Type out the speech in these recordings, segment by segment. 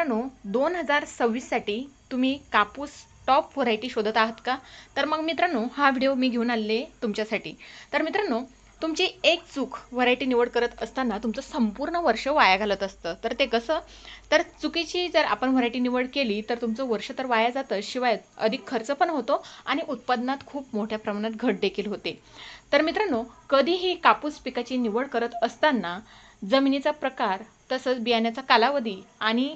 मित्रांनो 2026 साठी तुम्ही कापूस टॉप व्हरायटी शोधत आहात का? तर मग मित्रांनो हा व्हिडिओ मी घेऊन आले तुमच्यासाठी। तर मित्रांनो तुमची एक चूक व्हरायटी निवड करत असताना तुमचं संपूर्ण वर्ष वाया घालत असतं। तर ते कसं? तर चुकीची जर आपण व्हरायटी निवड केली तर तुमचं वर्ष तर वाया जातं, शिवाय अधिक खर्च पण होतो आणि उत्पादनात खूप मोठ्या प्रमाणात घट देखील होते। तर मित्रांनो कधीही कापूस पिकाची निवड करत असताना जमिनीचा प्रकार, तसंच बियाण्याचा कालावधी आणि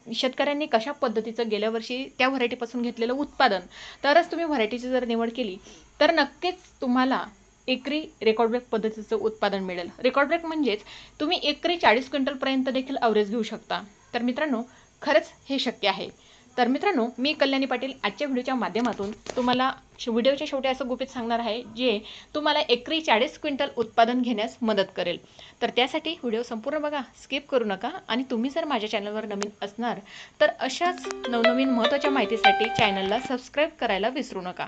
शेतकऱ्यांनी कशा पद्धतीचं गेल्या वर्षी त्या व्हरायटीपासून घेतलेलं उत्पादन, तरच तुम्ही व्हरायटीची जर निवड केली तर नक्कीच तुम्हाला एकरी रेकॉर्ड ब्रेक पद्धतीचं उत्पादन मिळेल। रेकॉर्ड ब्रेक म्हणजेच तुम्ही एकरी 40 क्विंटलपर्यंत देखील ॲव्हरेज घेऊ शकता। तर मित्रांनो खरंच हे शक्य आहे। तर मित्रांनो मी कल्याणी पाटील आजच्या व्हिडिओच्या माध्यमातून तुम्हाला व्हिडिओच्या शेवटी असं गुपित सांगणार आहे जे तुम्हाला एकरी 40 क्विंटल उत्पादन घेण्यास मदत करेल। तर त्यासाठी व्हिडिओ संपूर्ण बघा, स्किप करू नका। आणि तुम्ही जर माझ्या चॅनलवर नवीन असणार तर अशाच नवनवीन महत्त्वाच्या माहितीसाठी चॅनलला सबस्क्राईब करायला विसरू नका।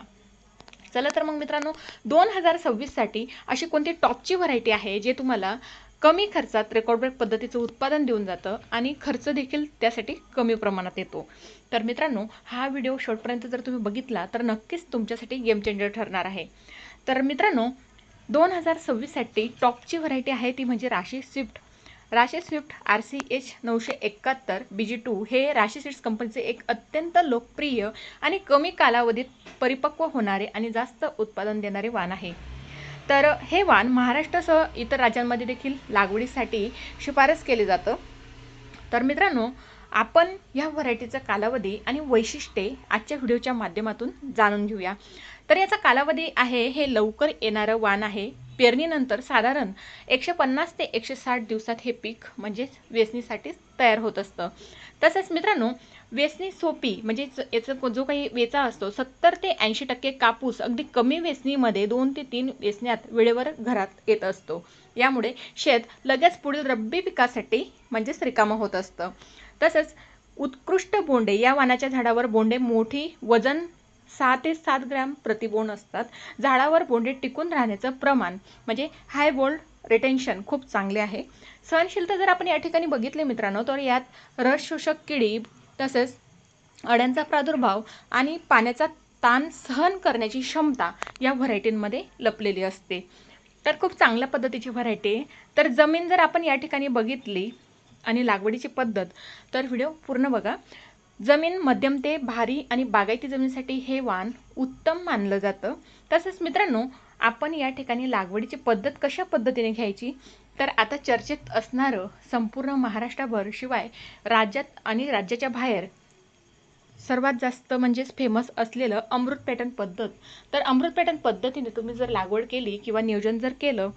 चला तर मग मित्रांनो 2026 साठी अशी कोणती टॉपची व्हरायटी आहे जे तुम्हाला कमी खर्चात रेकॉर्ड ब्रेक पद्धतीचं उत्पादन देऊन जातं आणि खर्च देखील त्यासाठी कमी प्रमाणात येतो। तर मित्रांनो हा व्हिडिओ शेवटपर्यंत जर तुम्ही बघितला तर नक्कीच तुमच्यासाठी गेम चेंजर ठरणार आहे। तर मित्रांनो 2026 साठी टॉपची व्हरायटी आहे ती म्हणजे राशी स्विफ्ट। राशी स्विफ्ट RCH 971 BG2 हे राशी सीड्स कंपनीचे एक अत्यंत लोकप्रिय आणि कमी कालावधीत परिपक्व होणारे आणि जास्त उत्पादन देणारे वाण आहे। तर हे वाण महाराष्ट्रासह इतर राज्यांमध्ये देखील लागवडीसाठी शिफारस केले जातं। तर मित्रांनो आपण या व्हरायटीचा कालावधी आणि वैशिष्ट्ये आजच्या व्हिडिओच्या माध्यमातून जाणून घेऊया। तर याचा कालावधी आहे हे लवकर येणारं वाण आहे। पेरणीनंतर साधारण 150 ते 160 दिवसात हे पीक म्हणजे वेचणीसाठी तयार होत असतं। तसेच मित्रांनो वेचणी सोपी म्हणजे याचा जो काही वेचा असतो 70 ते 80% कापूस अगदी कमी वेचणीमध्ये 2 ते 3 वेचण्यात वेळेवर घरात येत असतो। यामुळे शेत लगेच पुढील रब्बी पिकासाठी म्हणजेच रिकामं होत असतं। तसंच उत्कृष्ट बोंडे, या वाणाच्या झाडावर बोंडे मोठी, वजन 6 ते 7 ग्रॅम प्रति बोंड असतात। झाडावर बोंडे टिकून राहण्याचं प्रमाण म्हणजे हाय बोल्ड रिटेन्शन खूप चांगले आहे। सहनशीलता जर आपण या ठिकाणी बघितले मित्रांनो तर यात रस शोषक किडी, तसेच अळ्यांचा प्रादुर्भाव आणि पाण्याचा ताण सहन करण्याची क्षमता या व्हरायटींमध्ये लपलेली असते। तर खूप चांगल्या पद्धतीची व्हरायटी आहे। तर जमीन जर आपण या ठिकाणी बघितली आणि लागवडीची पद्धत तर व्हिडिओ पूर्ण बघा। जमीन मध्यम ते भारी आणि बागायती जमिनीसाठी हे वाण उत्तम मानलं जातं। तसंच मित्रांनो आपण या ठिकाणी लागवडीची पद्धत कशा पद्धतीने घ्यायची तर आता चर्चेत असणारं संपूर्ण महाराष्ट्रभर शिवाय राज्यात आणि राज्याच्या बाहेर सर्वात जास्त म्हणजेच फेमस असलेलं अमृत पॅटर्न पद्धत। तर अमृत पॅटर्न पद्धतीने तुम्ही जर लागवड केली किंवा नियोजन जर केलं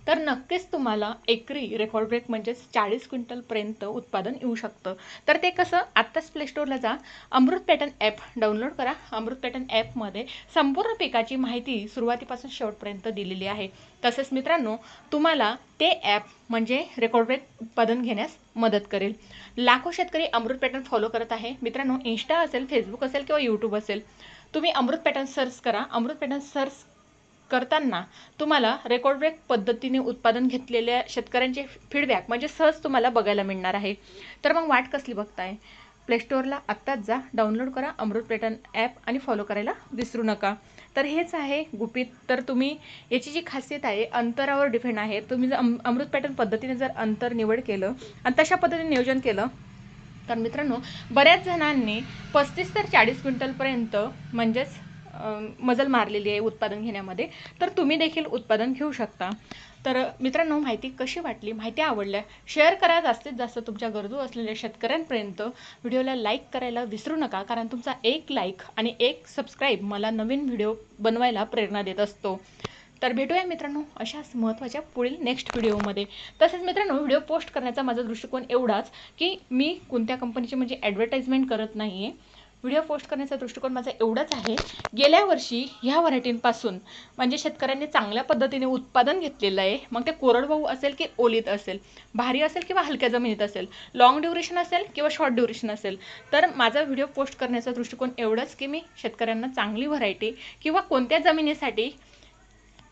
तर नक्कीच तुम्हाला एकरी रेकॉर्ड ब्रेक म्हणजेच 40 क्विंटलपर्यंत उत्पादन येऊ शकतं। तर ते कसं? आत्ताच प्ले स्टोअरला जा, अमृत पॅटर्न ॲप डाउनलोड करा। अमृत पॅटर्न ॲपमध्ये संपूर्ण पिकाची माहिती सुरुवातीपासून शेवटपर्यंत दिलेली आहे। तसेच मित्रांनो तुम्हाला ते ॲप म्हणजे रेकॉर्ड ब्रेक उत्पादन घेण्यास मदत करेल। लाखो शेतकरी अमृत पॅटर्न फॉलो करत आहे मित्रांनो। इंस्टा असेल, फेसबुक असेल किंवा यूट्यूब असेल, तुम्ही अमृत पॅटर्न सर्च करा। अमृत पॅटर्न सर्च करताना तुम्हाला रेकॉर्ड ब्रेक पद्धतीने उत्पादन घेतलेल्या शेतकऱ्यांचे फीडबॅक म्हणजे सहज तुम्हाला बघायला मिळणार आहे। तर मग वाट कसली बघताय? प्ले स्टोअरला आत्ताच जा, डाउनलोड करा अमृत पॅटर्न ॲप आणि फॉलो करायला विसरू नका। तर हेच आहे गुपित। तर तुम्ही याची जी खासियत आहे अंतरावर डिपेंड आहे। तुम्ही जर अमृत पॅटर्न पद्धतीने जर अंतर निवड केलं आणि तशा पद्धतीने नियोजन केलं तर मित्रांनो बऱ्याच जणांनी 35 ते 40 क्विंटलपर्यंत म्हणजेच मजल मारलेली आहे उत्पादन घेण्यामध्ये। तर तुम्ही देखील उत्पादन घेऊ शकता। तर मित्रांनो माहिती कशी वाटली? माहिती आवडल्या शेअर करा जास्तीत जास्त तुमच्या गरजू असलेल्या शेतकऱ्यांपर्यंत। व्हिडिओला लाईक करायला विसरू नका, कारण तुमचा एक लाईक आणि एक सबस्क्राईब मला नवीन व्हिडिओ बनवायला प्रेरणा देत असतो। तर भेटूया मित्रांनो अशाच महत्त्वाच्या पुढील नेक्स्ट व्हिडिओमध्ये। तसेच मित्रांनो व्हिडिओ पोस्ट करण्याचा माझा दृष्टिकोन एवढाच की मी कोणत्या कंपनीची म्हणजे ॲडव्हर्टाइजमेंट करत नाही आहे। व्हिडिओ पोस्ट करण्याचा दृष्टिकोन माझा एवढाच आहे, गेल्या वर्षी ह्या व्हरायटींपासून म्हणजे शेतकऱ्यांनी चांगल्या पद्धतीने उत्पादन घेतलेलं आहे। मग ते कोरडवाहू असेल की ओलीत असेल, भारी असेल किंवा हलक्या जमिनीत असेल, लॉंग ड्युरेशन असेल किंवा शॉर्ट ड्युरेशन असेल, तर माझा व्हिडिओ पोस्ट करण्याचा दृष्टिकोन एवढाच की मी शेतकऱ्यांना चांगली व्हरायटी किंवा कोणत्या जमिनीसाठी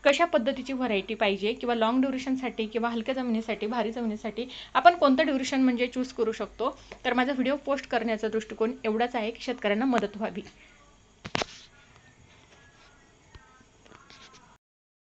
कशा पद्धतीची व्हरायटी पाहिजे किंवा लॉंग ड्युरेशनसाठी किंवा हलक्या जमिनीसाठी, भारी जमिनीसाठी आपण कोणतं ड्युरेशन म्हणजे चूज करू शकतो. तर माझा व्हिडिओ पोस्ट करण्याचा दृष्टिकोन एवढाच आहे की शेतकऱ्यांना मदत व्हावी.